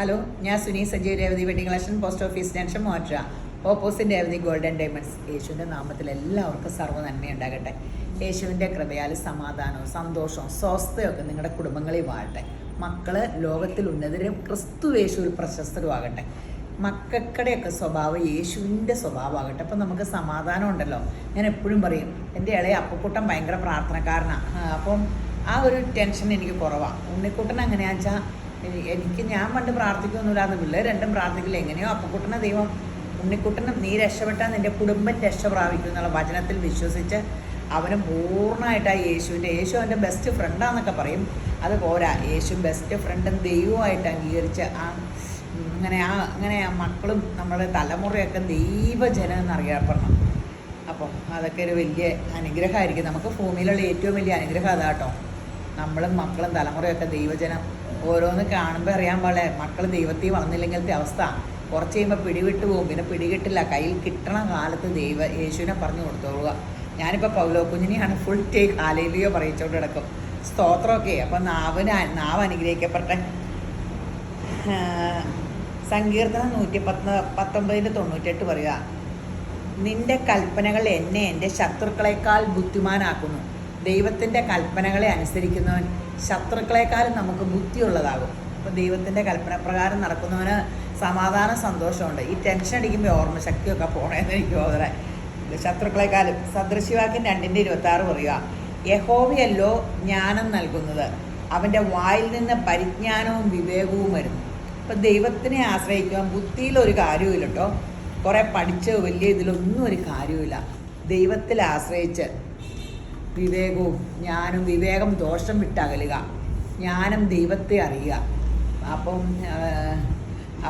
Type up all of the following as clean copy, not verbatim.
Hello, ഞാൻ Suni Sajeev Revathi wedding collection, post office junction, മോട്ര, opposite Revathi golden diamonds. യേശുവിൻ്റെ നാമത്തിൽ എല്ലാവർക്കും സർവ്വ നന്മയുണ്ടാകട്ടെ. യേശുവിൻ്റെ കൃപയാൽ സമാധാനവും സന്തോഷവും സ്വസ്ഥയൊക്കെ നിങ്ങളുടെ കുടുംബങ്ങളിൽ വാഴട്ടെ. മക്കള് ലോകത്തിൽ ഉന്നതരും ക്രിസ്തു യേശുവിൽ പ്രശസ്തരുമാകട്ടെ. മക്കൾക്കടെയൊക്കെ സ്വഭാവം യേശുവിൻ്റെ സ്വഭാവമാകട്ടെ. അപ്പം നമുക്ക് സമാധാനം ഉണ്ടല്ലോ. ഞാൻ എപ്പോഴും പറയും, എൻ്റെ ഇളയ അപ്പക്കുട്ടൻ ഭയങ്കര പ്രാർത്ഥനക്കാരനാണ്. അപ്പം ആ ഒരു ടെൻഷൻ എനിക്ക് കുറവാണ്. ഉണ്ണിക്കുട്ടൻ എങ്ങനെയാണെന്ന് വെച്ചാൽ എനിക്ക് ഞാൻ പണ്ട് പ്രാർത്ഥിക്കൊന്നുമില്ലാന്ന്, പിള്ളേർ രണ്ടും പ്രാർത്ഥിക്കില്ല. എങ്ങനെയോ അപ്പക്കുട്ടനെ ദൈവം, ഉണ്ണിക്കുട്ടനും നീ രക്ഷപ്പെട്ടാൽ നിൻ്റെ കുടുംബം രക്ഷ പ്രാപിക്കും എന്നുള്ള വചനത്തിൽ വിശ്വസിച്ച് അവനും പൂർണ്ണമായിട്ട് ആ യേശു അവൻ്റെ ബെസ്റ്റ് ഫ്രണ്ടാന്നൊക്കെ പറയും. അത് പോരാ, യേശു ബെസ്റ്റ് ഫ്രണ്ടും ദൈവമായിട്ട് അംഗീകരിച്ച് അങ്ങനെ ആ മക്കളും നമ്മുടെ തലമുറയൊക്കെ ദൈവജനം എന്നറിയപ്പെടണം. അപ്പോൾ അതൊക്കെ ഒരു വലിയ അനുഗ്രഹമായിരിക്കും നമുക്ക്. ഭൂമിയിലുള്ള ഏറ്റവും വലിയ അനുഗ്രഹം അതാട്ടോ. നമ്മളും മക്കളും തലമുറയൊക്കെ ദൈവജനം. ഓരോന്ന് കാണുമ്പോൾ അറിയാൻ പാടില്ല, മക്കൾ ദൈവത്തിൽ വളർന്നില്ലെങ്കിലത്തെ അവസ്ഥ. കുറച്ച് കഴിയുമ്പോൾ പിടിവിട്ട് പോകും, പിന്നെ പിടികിട്ടില്ല. കയ്യിൽ കിട്ടണ കാലത്ത് യേശുവിനെ പറഞ്ഞു കൊടുത്തോളുക. ഞാനിപ്പോൾ പൗലോ കുഞ്ഞിനെയാണ് ഫുൾ ടേക്ക് ഹാലേലുയ പറയിച്ചോണ്ട് കിടക്കും. സ്തോത്രമൊക്കെ. അപ്പം നാവ് അനുഗ്രഹിക്കപ്പെട്ടെ. സങ്കീർത്തനം 119:98 പറയുക, നിന്റെ കൽപ്പനകൾ എന്നെ എൻ്റെ ശത്രുക്കളെക്കാൾ ബുദ്ധിമാനാക്കുന്നു. ദൈവത്തിൻ്റെ കൽപ്പനകളെ അനുസരിക്കുന്നവൻ ശത്രുക്കളെക്കാളും നമുക്ക് ബുദ്ധിയുള്ളതാകും. അപ്പോൾ ദൈവത്തിൻ്റെ കൽപ്പന പ്രകാരം നടക്കുന്നവന് സമാധാനം, സന്തോഷമുണ്ട്. ഈ ടെൻഷൻ അടിക്കുമ്പോൾ ഓർമ്മശക്തിയൊക്കെ പോകണമെന്ന് എനിക്ക് തോന്നുന്നത്. ശത്രുക്കളെക്കാളും. സദൃശ്യവാക്യം 2:26 പറയുക, യഹോവയല്ലോ ജ്ഞാനം നൽകുന്നത്, അവൻ്റെ വായിൽ നിന്ന് പരിജ്ഞാനവും വിവേകവും വരുന്നു. അപ്പം ദൈവത്തിനെ ആശ്രയിക്കുവാൻ ബുദ്ധിയിലൊരു കാര്യമില്ല കേട്ടോ. കുറേ പഠിച്ച് വലിയ ഇതിലൊന്നും ഒരു കാര്യമില്ല. ദൈവത്തിൽ ആശ്രയിച്ച് വിവേകവും ജ്ഞാനം, വിവേകം ദോഷം വിട്ടകലുക, ജ്ഞാനം ദൈവത്തെ അറിയുക.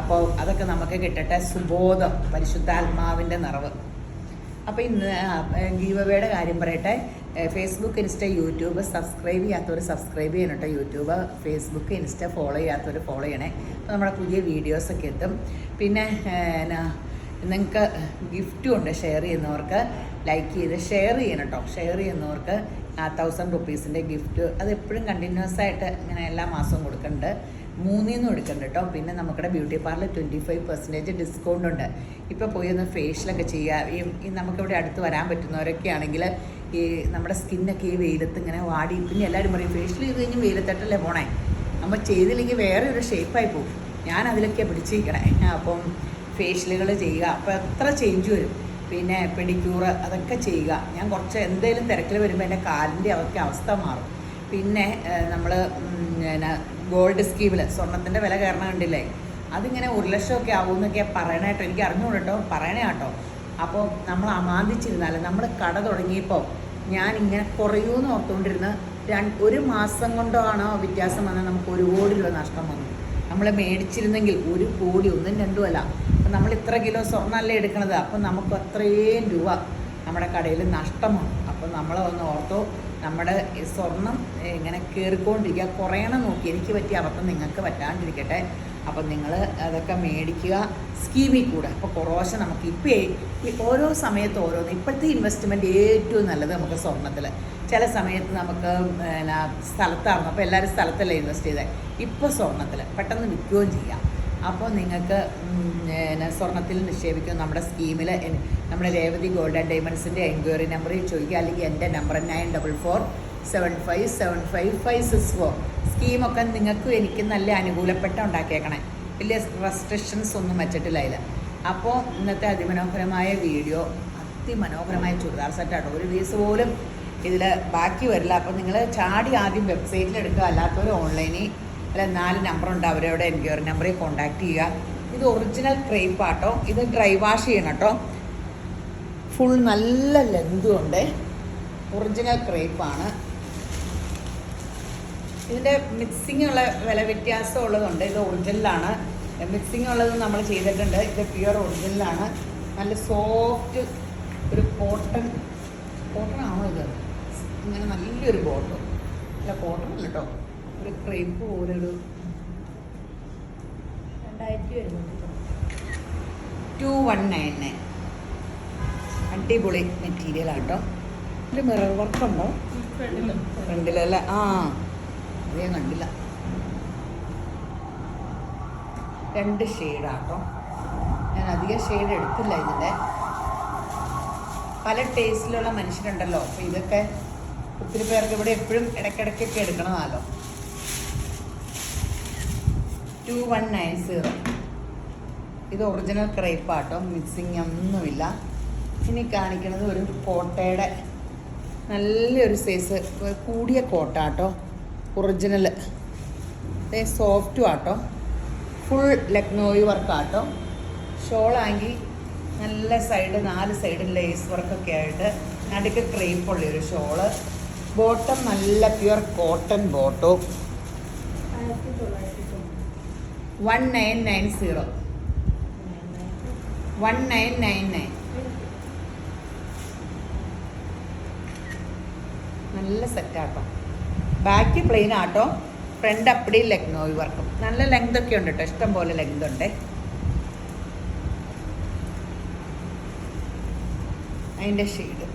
അപ്പോൾ അതൊക്കെ നമുക്ക് കിട്ടട്ടെ. സുബോധം, പരിശുദ്ധാത്മാവിൻ്റെ നിറവ്. അപ്പോൾ ഇന്ന് ഗീവവേയുടെ കാര്യം പറയട്ടെ. ഫേസ്ബുക്ക്, ഇൻസ്റ്റ, യൂട്യൂബ് സബ്സ്ക്രൈബ് ചെയ്യാത്തവർ സബ്സ്ക്രൈബ് ചെയ്യണം കേട്ടോ. യൂട്യൂബ്, ഫേസ്ബുക്ക്, ഇൻസ്റ്റ ഫോളോ ചെയ്യാത്തവർ ഫോളോ ചെയ്യണേ. അപ്പോൾ നമ്മുടെ പുതിയ വീഡിയോസൊക്കെ എത്തും. പിന്നെ നിങ്ങൾക്ക് ഗിഫ്റ്റും ഉണ്ട്. ഷെയർ ചെയ്യുന്നവർക്ക് ലൈക്ക് ചെയ്ത് ഷെയർ ചെയ്യണം കേട്ടോ. ഷെയർ ചെയ്യുന്നവർക്ക് 1000 റുപ്പീസിൻ്റെ ഗിഫ്റ്റ്, അത് എപ്പോഴും കണ്ടിന്യൂസ് ആയിട്ട് ഇങ്ങനെ എല്ലാ മാസവും കൊടുക്കുന്നുണ്ട്. 3 എടുക്കുന്നുണ്ട് കേട്ടോ. പിന്നെ നമുക്കിടെ ബ്യൂട്ടി പാർലർ 25% ഡിസ്കൗണ്ട് ഉണ്ട്. ഇപ്പോൾ പോയി ഒന്ന് ഫേഷ്യലൊക്കെ ചെയ്യുക. ഈ നമുക്കിവിടെ അടുത്ത് വരാൻ പറ്റുന്നവരൊക്കെ ആണെങ്കിൽ ഈ നമ്മുടെ സ്കിന്നൊക്കെ ഈ വെയിലത്ത് ഇങ്ങനെ വാടി, പിന്നെ എല്ലാവരും പറയും ഫേഷ്യൽ ചെയ്ത് കഴിഞ്ഞ് വെയിലത്തട്ടല്ലേ പോണേ, നമ്മൾ ചെയ്തില്ലെങ്കിൽ വേറെ ഒരു ഷേപ്പായി പോകും. ഞാൻ അതിലൊക്കെ പിടിച്ചിരിക്കണേ. അപ്പം ഫേഷ്യലുകൾ ചെയ്യുക. അപ്പോൾ എത്ര ചേഞ്ച് വരും. പിന്നെ പെഡിക്യൂർ അതൊക്കെ ചെയ്യുക. ഞാൻ കുറച്ച് എന്തെങ്കിലും തിരക്കിൽ വരുമ്പോൾ എൻ്റെ കാലിൻ്റെ അതൊക്കെ അവസ്ഥ മാറും. പിന്നെ നമ്മൾ ഗോൾഡ് സ്കീമിൽ സ്വർണ്ണത്തിൻ്റെ വില കയറണ കണ്ടില്ലേ, അതിങ്ങനെ 1 ലക്ഷമൊക്കെ ആവുമെന്നൊക്കെ പറയണ കേട്ടോ. എനിക്ക് അറിഞ്ഞുകൂടെ കേട്ടോ, പറയണേ കേട്ടോ. അപ്പോൾ നമ്മൾ അമാന്തിച്ചിരുന്നാൽ, നമ്മൾ കട തുടങ്ങിയപ്പോൾ ഞാൻ ഇങ്ങനെ കുറയൂന്ന് ഓർത്തുകൊണ്ടിരുന്ന് 1 മാസം കൊണ്ടാണോ വ്യത്യാസം വന്നാൽ നമുക്ക് 1 കോടി രൂപ നഷ്ടം വന്നു. നമ്മൾ മേടിച്ചിരുന്നെങ്കിൽ 1 കോടി, 1ഉം 2ഉം അല്ല. അപ്പം നമ്മൾ ഇത്ര കിലോ സ്വർണ്ണമല്ലേ എടുക്കണത്, അപ്പം നമുക്ക് അത്രയും രൂപ നമ്മുടെ കടയിൽ നഷ്ടമാണ്. അപ്പം നമ്മൾ ഒന്ന് ഓർത്തോ, നമ്മുടെ സ്വർണം ഇങ്ങനെ കയറിക്കൊണ്ടിരിക്കുക, കുറയണം നോക്കി. എനിക്ക് പറ്റിയ അബദ്ധം നിങ്ങൾക്ക് പറ്റാണ്ടിരിക്കട്ടെ. അപ്പം നിങ്ങൾ അതൊക്കെ മേടിക്കുക സ്കീമിൽ കൂടെ. അപ്പോൾ കുറേശ്ശെ നമുക്ക് ഇപ്പോൾ ഓരോ സമയത്ത് ഓരോന്ന്. ഇപ്പോഴത്തെ ഇൻവെസ്റ്റ്മെൻറ്റ് ഏറ്റവും നല്ലത് നമുക്ക് സ്വർണ്ണത്തിൽ. ചില സമയത്ത് നമുക്ക് സ്ഥലത്തായിരുന്നു, അപ്പോൾ എല്ലാവരും സ്ഥലത്തല്ലേ ഇൻവെസ്റ്റ് ചെയ്തത്. ഇപ്പോൾ സ്വർണ്ണത്തിൽ പെട്ടെന്ന് വിൽക്കുകയും ചെയ്യാം. അപ്പോൾ നിങ്ങൾക്ക് സ്വർണ്ണത്തിൽ നിക്ഷേപിക്കും. നമ്മുടെ സ്കീമിൽ നമ്മുടെ രേവതി ഗോൾഡ് ആൻഡ് ഡയമണ്ട്സിൻ്റെ എൻക്വയറി നമ്പറിൽ ചോദിക്കുക, അല്ലെങ്കിൽ എൻ്റെ നമ്പർ 9447575564. സ്കീമൊക്കെ നിങ്ങൾക്കും എനിക്കും നല്ല അനുകൂലപ്പെട്ട ഉണ്ടാക്കിയേക്കണേ. വലിയ റെസ്ട്രിക്ഷൻസ് ഒന്നും വെച്ചിട്ടില്ല അതിൽ. അപ്പോൾ ഇന്നത്തെ അതിമനോഹരമായ വീഡിയോ, അതിമനോഹരമായ ചുരിദാർ സെറ്റാട്ടോ. ഒരു പീസ് പോലും ഇതിൽ ബാക്കി വരില്ല. അപ്പോൾ നിങ്ങൾ ചാടി ആദ്യം വെബ്സൈറ്റിൽ എടുക്കുക, അല്ലാത്തവർ ഓൺലൈനിൽ അല്ല 4 നമ്പറുണ്ട്, അവരോട് എൻക്വയറി നമ്പറിൽ കോൺടാക്റ്റ് ചെയ്യുക. ഇത് ഒറിജിനൽ ക്രേപ്പ് ആട്ടോ. ഇത് ഡ്രൈ വാഷ് ചെയ്യണം കേട്ടോ. ഫുൾ നല്ല ലെങ്തും ഉണ്ട്. ഒറിജിനൽ ക്രേപ്പാണ്. ഇതിൻ്റെ മിക്സിങ് ഉള്ള വില വ്യത്യാസം ഉള്ളതുണ്ട്. ഇത് ഒറിജിനലാണ്. മിക്സിങ് ഉള്ളത് നമ്മൾ ചെയ്തിട്ടുണ്ട്. ഇത് പ്യുവർ ഒറിജിനലാണ്. നല്ല സോഫ്റ്റ് ഒരു കോട്ടണാണോ ഇത്? ഇങ്ങനെ നല്ലൊരു ബോട്ടം. അല്ല കോട്ടൺ അല്ല കേട്ടോ, ഒരു ക്രേപ്പ് പോലെ ഒരു 2000 വരുന്നുണ്ട്. 2199. അടിപൊളി മെറ്റീരിയലാട്ടോ. ഇത് മിറർ വർക്കുണ്ടോ ഫ്രണ്ടിലല്ലേ? അത് ഞാൻ കണ്ടില്ല. 2 ഷെയ്ഡാട്ടോ. ഞാൻ അധികം ഷെയ്ഡ് എടുത്തില്ല ഇതിൻ്റെ. പല ടേസ്റ്റിലുള്ള മനുഷ്യരുണ്ടല്ലോ, അപ്പോൾ ഇതൊക്കെ ഒത്തിരി പേർക്ക് ഇവിടെ എപ്പോഴും ഇടയ്ക്കിടയ്ക്കൊക്കെ എടുക്കണമല്ലോ. 2190. ഇത് ഒറിജിനൽ ക്രേപ്പാട്ടോ, മിക്സിങ് ഒന്നുമില്ല. ഇനി കാണിക്കുന്നത് ഒരു കോട്ടയുടെ നല്ലൊരു സൈസ് കൂടിയ കോട്ടാട്ടോ, ഒറിജിനൽ. സോഫ്റ്റും ആട്ടോ, ഫുൾ ലക്നോയി വർക്കാട്ടോ. ഷോളാങ്കിൽ നല്ല സൈഡ് 4 സൈഡ് ലേസ് വർക്കൊക്കെ ആയിട്ട് നടുക്ക് ക്രേപ്പുള്ളൊരു ഷോള്. ബോട്ടം നല്ല പ്യുവർ കോട്ടൺ ബോട്ടോ. 1990. 1999. നല്ല സെറ്റാട്ടോ. ബാക്ക് പ്ലെയിൻ ആട്ടോ, ഫ്രണ്ട് അപ്പടി ലക്നോയി വർക്കും. നല്ല ലെങ്ത് ഒക്കെ ഉണ്ട് കേട്ടോ, ഇഷ്ടം പോലെ ലെങ്ത് ഉണ്ട്. അതിൻ്റെ ഷെയ്ഡ്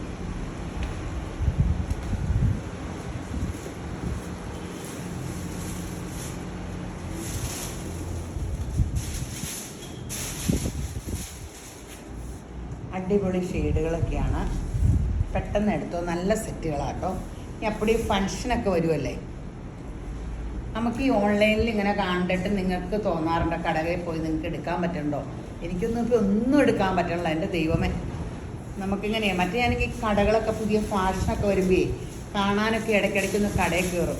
അടിപൊളി ഷെയ്ഡുകളൊക്കെയാണ്. പെട്ടെന്ന് എടുത്തോ, നല്ല സെറ്റുകളാട്ടോ. ഇനി അപ്പടി ഫങ്ഷനൊക്കെ വരുമല്ലേ, നമുക്ക് ഈ ഓൺലൈനിൽ ഇങ്ങനെ കണ്ടിട്ട് നിങ്ങൾക്ക് തോന്നാറുണ്ടോ കടകളിൽ പോയി നിങ്ങൾക്ക് എടുക്കാൻ പറ്റുന്നുണ്ടോ? എനിക്കൊന്നും ഇപ്പോൾ ഒന്നും എടുക്കാൻ പറ്റണില്ല, എൻ്റെ ദൈവമേ. നമുക്കിങ്ങനെയാണ് മറ്റേ ഞാനെങ്കിൽ കടകളൊക്കെ പുതിയ ഫാഷനൊക്കെ വരുമ്പോഴേ കാണാനൊക്കെ ഇടയ്ക്കിടയ്ക്കൊന്ന് കടയിൽ കയറും.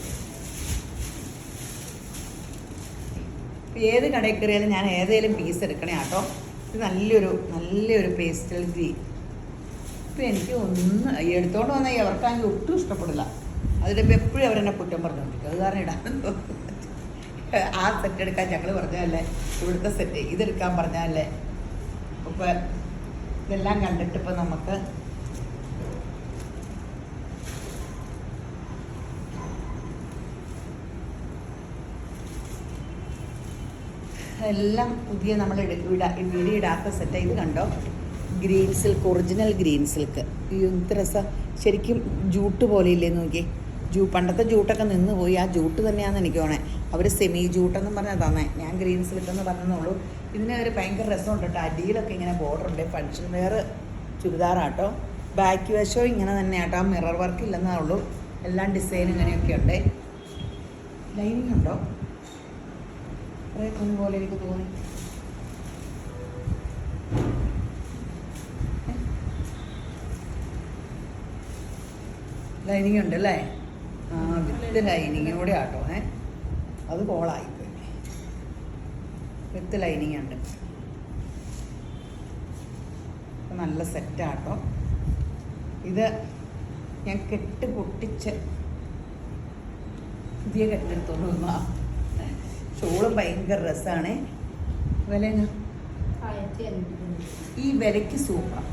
ഏത് കടയിൽ കയറിയാലും ഞാൻ ഏതെങ്കിലും പീസ് എടുക്കണേ കേട്ടോ. ഇത് നല്ലൊരു പേസ്റ്റൽ ഗ്രീൻ. ഇപ്പം എനിക്ക് ഒന്ന് എടുത്തോണ്ട് വന്നാൽ അവർക്കാണെങ്കിൽ ഒട്ടും ഇഷ്ടപ്പെടില്ല. അതിലിപ്പോൾ എപ്പോഴും അവരെന്നെ കുറ്റം പറഞ്ഞുകൊണ്ടിരിക്കും. അത് കാരണം ഇടാൻ ആ സെറ്റ് എടുക്കാൻ ഞങ്ങൾ പറഞ്ഞതല്ലേ, ഇവിടുത്തെ സെറ്റ് ഇതെടുക്കാൻ പറഞ്ഞതല്ലേ. ഇപ്പോൾ ഇതെല്ലാം കണ്ടിട്ടിപ്പോൾ നമുക്ക് എല്ലാം പുതിയ നമ്മൾ വീഡിയോ ഇടാത്ത സെറ്റ്. ഇത് കണ്ടോ, green silk, original green silk. എന്ത് രസം, ശരിക്കും ജൂട്ട് പോലെ ഇല്ലേ നോക്കി. പണ്ടത്തെ ജൂട്ടൊക്കെ നിന്ന് പോയി, ആ ജൂട്ട് തന്നെയാണെന്ന് എനിക്ക് തോന്നേ. അവർ സെമി ജൂട്ടെന്നും പറഞ്ഞാൽ തന്നെ, ഞാൻ ഗ്രീൻ സിൽക്ക് എന്ന് പറഞ്ഞെന്നുള്ളൂ. ഇതിന് ഒരു ഭയങ്കര രസമുണ്ട് കേട്ടോ. അടിയിലൊക്കെ ഇങ്ങനെ ബോർഡർ ഉണ്ട്. ഫങ്ഷൻ വെയർ ചുരിദാറാട്ടോ. ബാക്ക് വശോ ഇങ്ങനെ തന്നെ ആട്ടോ, മിറർ വർക്ക് ഇല്ലെന്നേ ഉള്ളൂ. എല്ലാം ഡിസൈൻ ഇങ്ങനെയൊക്കെ ഉണ്ട്. ലൈനിങ് ഉണ്ടോ? കുറേ തുണി പോലെ എനിക്ക് തോന്നി. ലൈനിങ് ഉണ്ട് അല്ലേ? ആ, വിത്ത് ലൈനിങ് കൂടെ ആട്ടോ. അത് കോളായിപ്പോയി. വിത്ത് ലൈനിങ് ഉണ്ട്. നല്ല സെറ്റാട്ടോ. ഇത് ഞാൻ കെട്ട് പൊട്ടിച്ച് പുതിയ കെട്ടെടുത്തോണ്ട് വന്നാ. ഷോളും ഭയങ്കര രസമാണ്. വില ഈ വിലയ്ക്ക് സൂപ്പർ.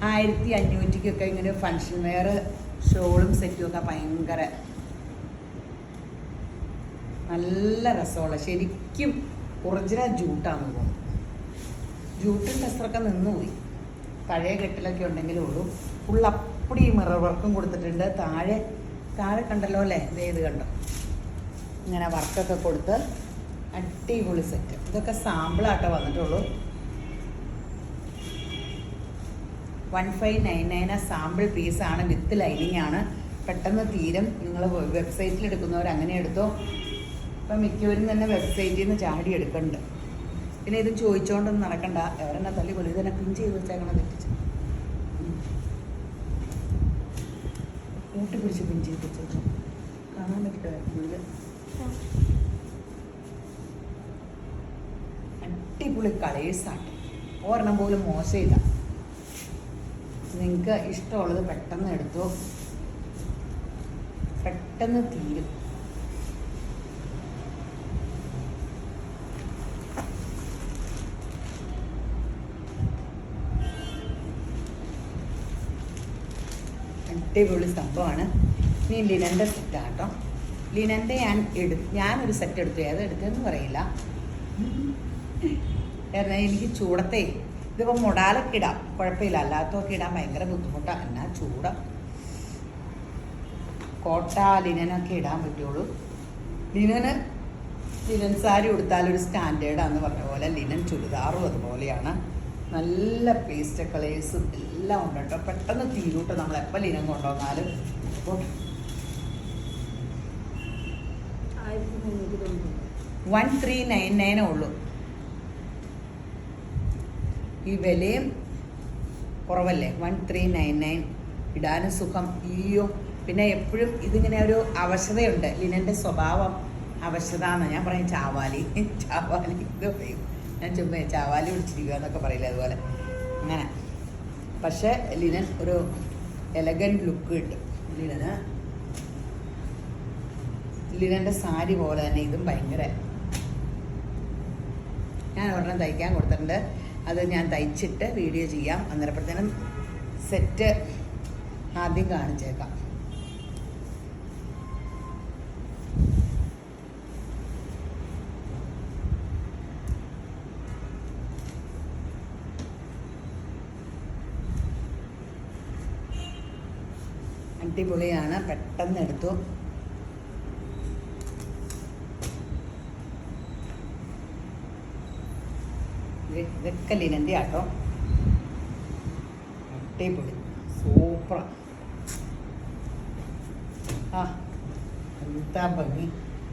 1500 ഇങ്ങനെ ഫങ്ഷൻ വെയർ ഷോളും സെറ്റും ഒക്കെ ഭയങ്കര നല്ല രസമുള്ള, ശരിക്കും ഒറിജിനൽ ജൂട്ടാന്ന് തോന്നുന്നു. ജൂട്ടും ടെസ്റ്ററൊക്കെ നിന്നുപോയി. പഴയ കെട്ടിലൊക്കെ ഉണ്ടെങ്കിലേ ഉള്ളൂ. ഫുള്ളപ്പടി മിറർ വർക്കും കൊടുത്തിട്ടുണ്ട്. താഴെ കണ്ടല്ലോ അല്ലേ, ഇത് കണ്ടോ, ഇങ്ങനെ വർക്കൊക്കെ കൊടുത്ത് അടിപൊളി സെറ്റ്. ഇതൊക്കെ സാമ്പിളാട്ടോ വന്നിട്ടുള്ളൂ. 1599 സാമ്പിൾ പീസാണ്, വിത്ത് ലൈനിങ് ആണ്. പെട്ടെന്ന് തീരും. നിങ്ങൾ വെബ്സൈറ്റിൽ എടുക്കുന്നവർ അങ്ങനെ എടുത്തോ. ഇപ്പം മിക്കവരും തന്നെ വെബ്സൈറ്റിൽ നിന്ന് ചാടി എടുക്കുന്നുണ്ട്. പിന്നെ ഇത് ചോദിച്ചുകൊണ്ടൊന്നും നടക്കണ്ട. എവരെന്നെ തല്ലി കൊല്ലം. ഇതന്നെ പിൻ ചെയ്ത് വെച്ചേക്കണം, തെറ്റിച്ച് കൂട്ടി പിടിച്ച് പിൻ ചെയ്ത് വെച്ചു കാണാൻ പറ്റില്ല. അടിപൊളി കളേഴ്സാണ്. ഒരെണ്ണം പോലും മോശമില്ല. നിങ്ങൾക്ക് ഇഷ്ടമുള്ളത് പെട്ടെന്ന് എടുത്തോ, പെട്ടെന്ന് തീരും. അടിപൊളി സംഭവമാണ്. ഇനി ലിനൻ്റെ സെറ്റാട്ടോ. ലിനൻ്റെ ഞാനൊരു സെറ്റ് എടുത്തു. ഏത് എടുത്തതെന്ന് പറയില്ല. കാരണം എനിക്ക് ചൂടത്തെ ഇതിപ്പോൾ മുടാലൊക്കെ ഇടാം, കുഴപ്പമില്ല. അല്ലാത്തതൊക്കെ ഇടാൻ ഭയങ്കര ബുദ്ധിമുട്ടാണ്. എന്നാൽ ചൂട കോട്ട ലിനനൊക്കെ ഇടാൻ പറ്റുള്ളൂ. ലിനന് ലിനൻ സാരി ഉടുത്താൽ ഒരു സ്റ്റാൻഡേർഡാന്ന് പറഞ്ഞ പോലെ ലിനൻ ചുരിദാറും അതുപോലെയാണ്. നല്ല പേസ്റ്റ് കളേഴ്സും എല്ലാം ഉണ്ട് കേട്ടോ. പെട്ടെന്ന് തീരൂട്ടോ നമ്മളെപ്പോൾ ലിനൻ കൊണ്ടുവന്നാലും. അപ്പോൾ 1399 ഉള്ളൂ. ഈ വിലയും കുറവല്ലേ. 1399 ഇടാനും സുഖം. ഈയോ പിന്നെ എപ്പോഴും ഇതിങ്ങനെ ഒരു അവശതയുണ്ട്. ലിനൻ്റെ സ്വഭാവം അവശത എന്നാണ് ഞാൻ പറയും. ചാവാലി ഇത് പറയും. ഞാൻ ചുമ്മാ ചാവാലി പിടിച്ചിരിക്കുക എന്നൊക്കെ പറയില്ല, അതുപോലെ അങ്ങനെ. പക്ഷേ ലിനൻ ഒരു എലഗൻറ്റ് ലുക്ക് കിട്ടും ലിനൻ്റെ സാരി പോലെ തന്നെ ഇതും ഭയങ്കര. ഞാൻ ഒരെണ്ണം തയ്ക്കാൻ കൊടുത്തിട്ടുണ്ട്. അത് ഞാൻ തയ്ച്ചിട്ട് വീഡിയോ ചെയ്യാം. അന്നേരപ്പോഴത്തേനും സെറ്റ് ആദ്യം കാണിച്ചേക്കാം. അടിപൊളിയാണ്. പെട്ടെന്ന് എടുത്തു. ഇതൊക്കെ ലിനൻ്റെ ആട്ടോ. അടിപൊളി സൂപ്പർ. ആ എന്താ ഭംഗി.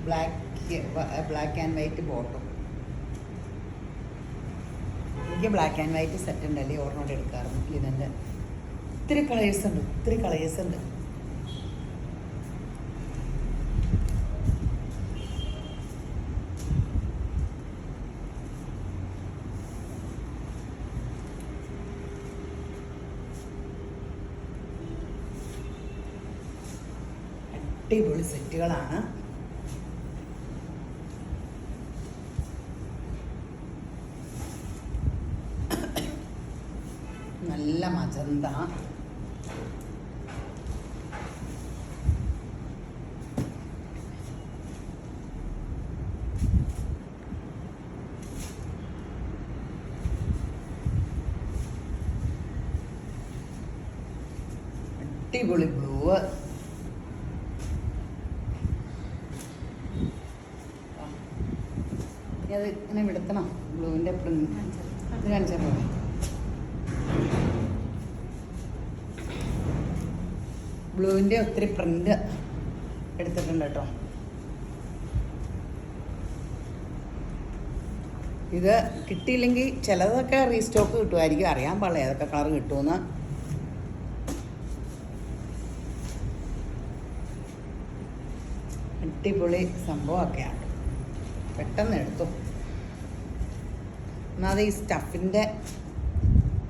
Black and white bottom. എനിക്ക് ബ്ലാക്ക് ആൻഡ് വൈറ്റ് സെറ്റ് ഉണ്ടല്ലേ ഓർമ്മയോടെ എടുക്കാറുണ്ട് ലിനൻ്റെ. ഒത്തിരി കളേഴ്സ് ഉണ്ട്. അടിപൊളി സെറ്റുകളാണ്. നല്ല മജന്ത. അടിപൊളി ബ്ലൂ. അത് ഇങ്ങനെ വിടുത്തണം. ബ്ലൂവിൻ്റെ പ്രിന്റ് ഇത് കാണിച്ചാൽ പോലെ. ബ്ലൂവിൻ്റെ ഒത്തിരി പ്രിന്റ് എടുത്തിട്ടുണ്ട് കേട്ടോ. ഇത് കിട്ടിയില്ലെങ്കിൽ ചിലതൊക്കെ റീസ്റ്റോക്ക് കിട്ടുമായിരിക്കും. അറിയാൻ പാടില്ല ഏതൊക്കെ കളർ കിട്ടുമെന്ന്. അടിപൊളി സംഭവമൊക്കെയാണ്. പെട്ടെന്ന് എടുത്തു. ഒന്നാമത് ഈ സ്റ്റഫിൻ്റെ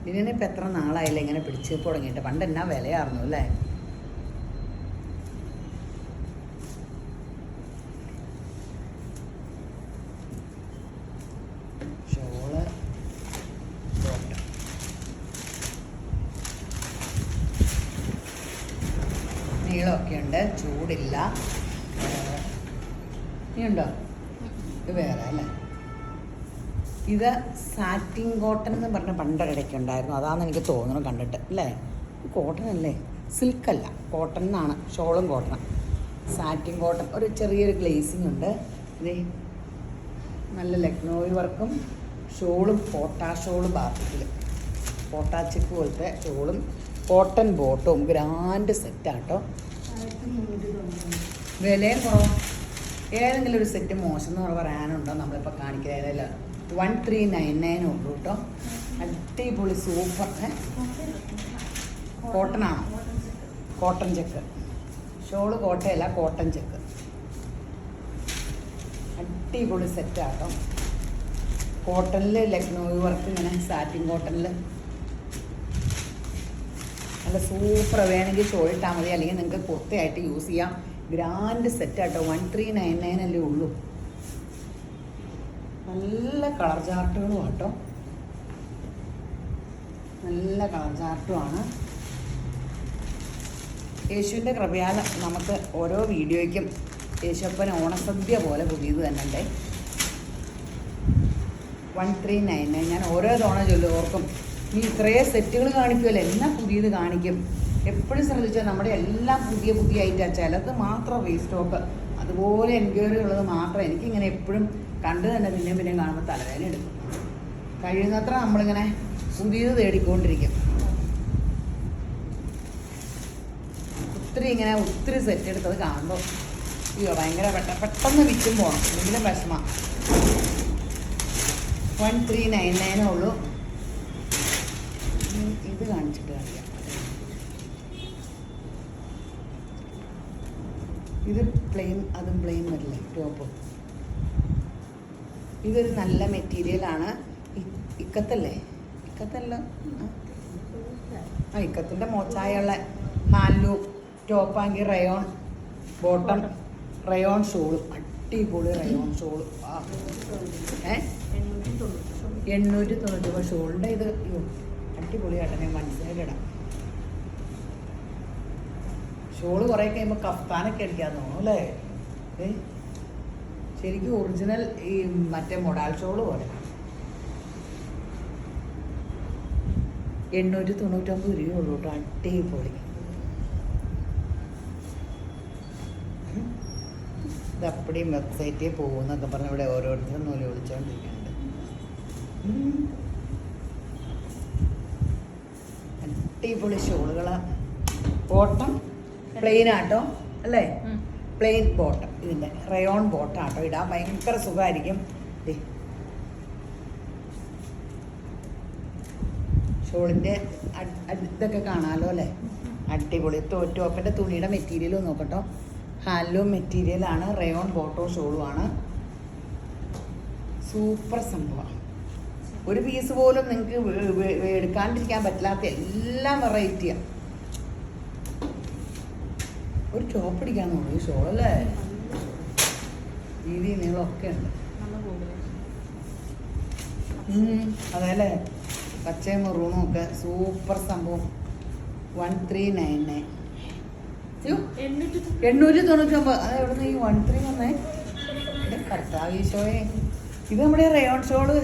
ഇതിനിപ്പോൾ എത്ര നാളായില്ല ഇങ്ങനെ പിടിച്ച് തുടങ്ങിയിട്ട്. പണ്ട് എന്നാ വിലയായിരുന്നു അല്ലേ. ഷോള് നീളമൊക്കെ ഉണ്ട്. ചൂടില്ല. ഇനിയുണ്ടോ? ഇത് വേറെ അല്ലേ. ഇത് സാറ്റിൻ കോട്ടൺ എന്ന് പറഞ്ഞ പണ്ടൊരിടയ്ക്ക് ഉണ്ടായിരുന്നു. അതാണെന്ന് എനിക്ക് തോന്നുന്നു കണ്ടിട്ട് അല്ലേ. കോട്ടൺ അല്ലേ, സിൽക്കല്ല, കോട്ടൺ എന്നാണ്. ഷോളും കോട്ടൺ. Satin cotton. ഒരു ചെറിയൊരു ഗ്ലേസിങ് ഉണ്ട്. ഇത് നല്ല ലക്നോയി വർക്കും ഷോളും പോട്ടാ ഷോള് ബാത്തിക്കിൽ പോട്ടാ ചെക്ക് പോലത്തെ ഷോളും കോട്ടൺ ബോട്ടും. ഗ്രാൻഡ് സെറ്റാട്ടോ. വിലയും കുറവ്. ഏതെങ്കിലും ഒരു സെറ്റ് മോശം എന്ന് പറയാനുണ്ടോ നമ്മളിപ്പോൾ കാണിക്കുന്നതിൽ. 1399 ഉള്ളൂ കേട്ടോ. അടിപൊളി സൂപ്പർ. കോട്ടനാണോ? Cotton check. ഷോള് കോട്ടയല്ല, കോട്ടൺ ചെക്ക്. അടിപൊളി സെറ്റാട്ടോ. കോട്ടണിൽ ലക്നോയി വർക്ക് ഇങ്ങനെ സാറ്റിൻ കോട്ടണിൽ നല്ല സൂപ്പർ. വേണമെങ്കിൽ ഷോൾ ഇട്ടാൽ മതി, അല്ലെങ്കിൽ നിങ്ങൾക്ക് കുർത്തയായിട്ട് യൂസ് ചെയ്യാം. ഗ്രാൻഡ് സെറ്റാട്ടോ. 1399 അല്ലേ ഉള്ളൂ. നല്ല കളർ ചാർട്ടുകളും കേട്ടോ. നല്ല കളർ ചാർട്ടുമാണ്. യേശുവിൻ്റെ കൃപയാൽ നമുക്ക് ഓരോ വീഡിയോയ്ക്കും യേശുപ്പൻ ഓണസദ്യ പോലെ പുതിയത് തന്നെ ഉണ്ട്. 1399. ഞാൻ ഓരോ തവണ ഓർക്കും നീ ഇത്രയും സെറ്റുകൾ കാണിക്കുമല്ലോ, എല്ലാം പുതിയത് കാണിക്കും. എപ്പോഴും ശ്രദ്ധിച്ചാൽ നമ്മുടെ എല്ലാം പുതിയ ഐറ്റം. ചിലത് മാത്രം റീസ്റ്റോക്ക്. അതുപോലെ എൻക്വയറി ഉള്ളത് മാത്രം എനിക്കിങ്ങനെ എപ്പോഴും കണ്ടു തന്നെ പിന്നെയും കാണുമ്പോൾ തലവേദന എടുക്കും. കഴിയുന്നത്ര നമ്മളിങ്ങനെ പുതിയത് തേടിക്കൊണ്ടിരിക്കും. ഒത്തിരി സെറ്റ് എടുത്തത് കാണുമ്പോൾ അയ്യോ ഭയങ്കര പെട്ടെന്ന് വിറ്റും പോകണം, എന്തെങ്കിലും വിഷമം. 1399 ഉള്ളൂ. ഇത് കാണിച്ചിട്ട് കാണിക്കാം. ഇത് പ്ലെയിൻ, അതും പ്ലെയിൻ വരില്ലേ ടോപ്പ്. ഇതൊരു നല്ല മെറ്റീരിയലാണ്. ഇക്കത്തല്ലേ, ഇക്കത്തല്ല, ഇക്കത്തിൻ്റെ മോച്ചായുള്ള ഹാൻഡ്ലൂം ടോപ്പാങ്കിൽ റയോൺ ബോട്ടം, റയോൺ ഷോളും, അടിപൊളി റയോൺ ഷോള്. 890 ഷോളിൻ്റെ ഇത്. അയ്യോ അടിപൊളിയായിട്ട് ഞാൻ മനസ്സിലാക്കിയിടാം. ഷോള് കുറേ കഴിയുമ്പോൾ കഫ്താനൊക്കെ അടിക്കാൻ തോന്നും അല്ലേ? ശരിക്കും ഒറിജിനൽ ഈ മറ്റേ മൊഡാൽ ഷോള് പോലെ. 899 രൂപയുള്ളൂ കേട്ടോ, അടിപൊളി. ഇത് അപ്പടിയും വെബ്സൈറ്റിൽ പോകുന്നൊക്കെ പറഞ്ഞ് ഇവിടെ ഓരോരുത്തരും നൂല് വിളിച്ചുകൊണ്ടിരിക്കുന്നുണ്ട്. അടിപൊളി ഷോളുകളാണ്. ബോട്ടം പ്ലെയിൻ ആട്ടോ അല്ലേ? പ്ലെയിൻ ബോട്ടം, ഇതിൻ്റെ റയോൺ ബോട്ടം ആട്ടോ. ഇടാൻ ഭയങ്കര സുഖമായിരിക്കും. ഷോളിൻ്റെ ഇതൊക്കെ കാണാമല്ലോ അല്ലേ? അടിപൊളി. ടോപ്പിൻ്റെ തുണിയുടെ മെറ്റീരിയലും നോക്കട്ടോ, ഹാൻഡ്ലൂം മെറ്റീരിയലാണ്, റയോൺ ബോട്ടോ ഷോളുമാണ്. സൂപ്പർ സംഭവമാണ്. ഒരു പീസ് പോലും നിങ്ങൾക്ക് എടുക്കാണ്ടിരിക്കാൻ പറ്റില്ലാത്ത എല്ലാം വെറൈറ്റിയാണ്. ഒരു ടോപ്പ് അടിക്കാൻ തോന്നുന്നു ഈ ഷോളല്ലേ? വീതി നീളമൊക്കെ ഉണ്ട്. അതെല്ലേ, പച്ചയും മെറൂണും ഒക്കെ സൂപ്പർ സംഭവം. 1399. 899. അത് എവിടെ നിന്ന് ഈ 13 വന്നേ? കർത്താവീശോയെ, ഇത് നമ്മുടെ റയോൺ ഷോള്.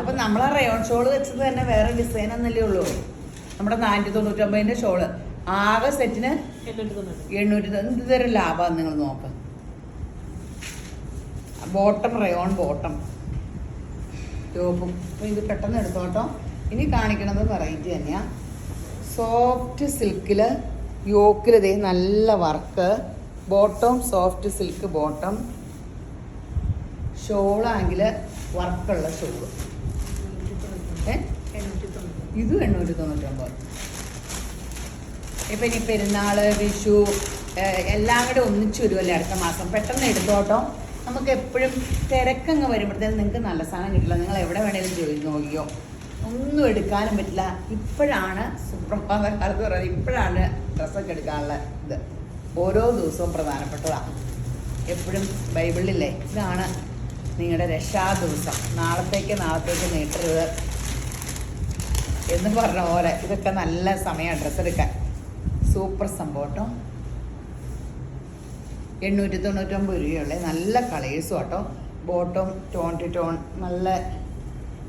അപ്പം നമ്മൾ ആ റയോൺ ഷോള് വെച്ചത് തന്നെ വേറെ ഡിസൈൻ എന്നല്ലേ ഉള്ളൂ. നമ്മുടെ 499 ഷോള് ആകെ സെറ്റിന് 800. ഇതൊരു ലാഭമാണ്, നിങ്ങൾ നോക്കാം. ബോട്ടം റയോൺ ബോട്ടം ടോപ്പും. അപ്പം ഇത് പെട്ടെന്ന് എടുത്തോട്ടോ. ഇനി കാണിക്കണത് വെറൈറ്റി തന്നെയാണ്. സോഫ്റ്റ് സിൽക്കിൽ യോക്കിൽ ഇതേ നല്ല work. Bottom soft silk bottom. ഷോളാണെങ്കിൽ വർക്കുള്ള ഷോള്. ഇത് 899. ഇപ്പം ഇനി പെരുന്നാൾ, വിഷു എല്ലാം കൂടെ ഒന്നിച്ചു വരുമല്ലേ അടുത്ത മാസം. പെട്ടെന്ന് എടുത്തോട്ടോ. നമുക്ക് എപ്പോഴും തിരക്കങ്ങ് വരുമ്പോഴത്തേനും നിങ്ങൾക്ക് നല്ല സാധനം കിട്ടില്ല. നിങ്ങൾ എവിടെ വേണേലും ചോദിച്ചു നോക്കിയോ, ഒന്നും എടുക്കാനും പറ്റില്ല. ഇപ്പോഴാണ് സുപ്രഭാത കാലത്ത് പറയുന്നത്, ഇപ്പോഴാണ് ഡ്രസ്സൊക്കെ എടുക്കാനുള്ള ഇത്. ഓരോ ദിവസവും പ്രധാനപ്പെട്ടതാണ്. എപ്പോഴും ബൈബിളിലെ ഇതാണ് നിങ്ങളുടെ രക്ഷാ ദിവസം. നാളത്തേക്ക് നീട്ടരുത് എന്ന് പറഞ്ഞ പോലെ ഇതൊക്കെ നല്ല സമയമാണ് ഡ്രസ്സ് എടുക്കാൻ. സൂപ്പർ സംഭവം കേട്ടോ. 899 രൂപയുള്ളേ. നല്ല കളേഴ്സും കേട്ടോ. ബോട്ടം ടോൺ ടു ടോൺ നല്ല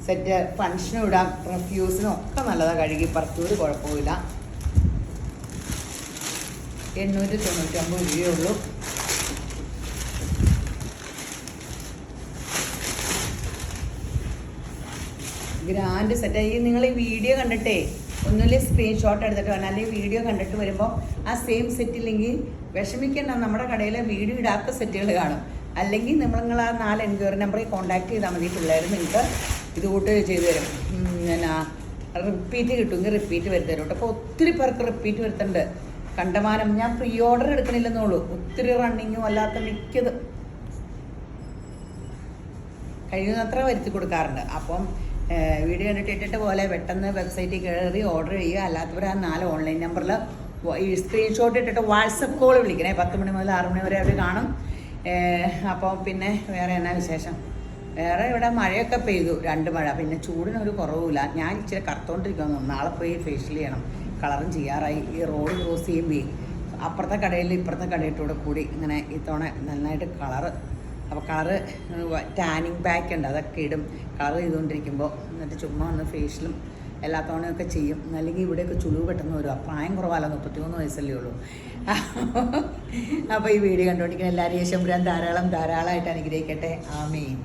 സെറ്റ്. ഫങ്ഷനും ഇടാം, റെഫ്യൂസിനും ഒക്കെ നല്ലതാണ്. കഴുകി പറത്തൂര് കുഴപ്പമില്ല. 899 രൂപയുള്ളൂ. Grand set. നിങ്ങൾ ഈ വീഡിയോ കണ്ടിട്ടേ ഒന്നുമില്ലേ സ്ക്രീൻഷോട്ട് എടുത്തിട്ട് വേണം, അല്ലെങ്കിൽ വീഡിയോ കണ്ടിട്ട് വരുമ്പോൾ ആ സെയിം സെറ്റില്ലെങ്കിൽ വിഷമിക്കേണ്ട. നമ്മുടെ കടയിലെ വീഡിയോ ഇടാത്ത സെറ്റുകൾ കാണും. അല്ലെങ്കിൽ നിങ്ങൾ ആ 4 എൻക്വയറി നമ്പറിൽ കോൺടാക്ട് ചെയ്താൽ മതി. പിള്ളേർ നിങ്ങൾക്ക് ഇതുകൂട്ട് ചെയ്തു തരും. റിപ്പീറ്റ് കിട്ടുമെങ്കിൽ റിപ്പീറ്റ് വരുത്തരും കേട്ടോ. അപ്പോൾ ഒത്തിരി പേർക്ക് റിപ്പീറ്റ് വരുത്തുന്നുണ്ട്. കണ്ടമാനം. ഞാൻ പ്രീ ഓർഡർ എടുക്കണില്ലെന്നുള്ളൂ. ഒത്തിരി റണ്ണിങ്ങും അല്ലാത്ത മിക്കത് കഴിയുന്നത്ര വരുത്തി കൊടുക്കാറുണ്ട്. അപ്പം വീഡിയോ കണ്ടിട്ട് ഇട്ടിട്ട് പോലെ പെട്ടെന്ന് വെബ്സൈറ്റിൽ കയറി ഓർഡർ ചെയ്യുക. അല്ലാത്തവർ ആ 4 ഓൺലൈൻ നമ്പറിൽ ഈ സ്ക്രീൻഷോട്ട് ഇട്ടിട്ട് വാട്സപ്പ് കോൾ വിളിക്കണേ. 10 മണി മുതൽ 6 മണി വരെ അവർ കാണും. അപ്പോൾ പിന്നെ വേറെ എന്നാ വിശേഷം? വേറെ ഇവിടെ മഴയൊക്കെ പെയ്തു, 2 മഴ. പിന്നെ ചൂടിനൊരു കുറവുമില്ല. ഞാൻ ഇച്ചിരി കറുത്തോണ്ടിരിക്കുന്നു. നാളെ പോയി ഫേഷ്യൽ ചെയ്യണം. കളറും ചെയ്യാറായി. ഈ റോഡ് ക്രോസ് ചെയ്യുമ്പോൾ അപ്പുറത്തെ കടയിൽ ഇപ്പുറത്തെ കടയിട്ടൂടെ കൂടി ഇങ്ങനെ ഇത്തവണ നന്നായിട്ട് കളറ്. അപ്പോൾ കളറ് ടാനിങ് പാക്ക് ഉണ്ട്, അതൊക്കെ ഇടും കളർ ചെയ്തുകൊണ്ടിരിക്കുമ്പോൾ. എന്നിട്ട് ചുമ്മാ ഒന്ന് ഫേഷ്യലും എല്ലാ തവണയൊക്കെ ചെയ്യും. അല്ലെങ്കിൽ ഇവിടെയൊക്കെ ചുളിവ് പെട്ടെന്ന് വരും. പ്രായം കുറവാലോ, 33 വയസ്സല്ലേ ഉള്ളൂ. അപ്പോൾ ഈ വീഡിയോ കണ്ടുകൊണ്ടിരിക്കുന്ന എല്ലാവരെയും യേശുമ്പുരാൻ ധാരാളമായിട്ട് അനുഗ്രഹിക്കട്ടെ. ആമീൻ.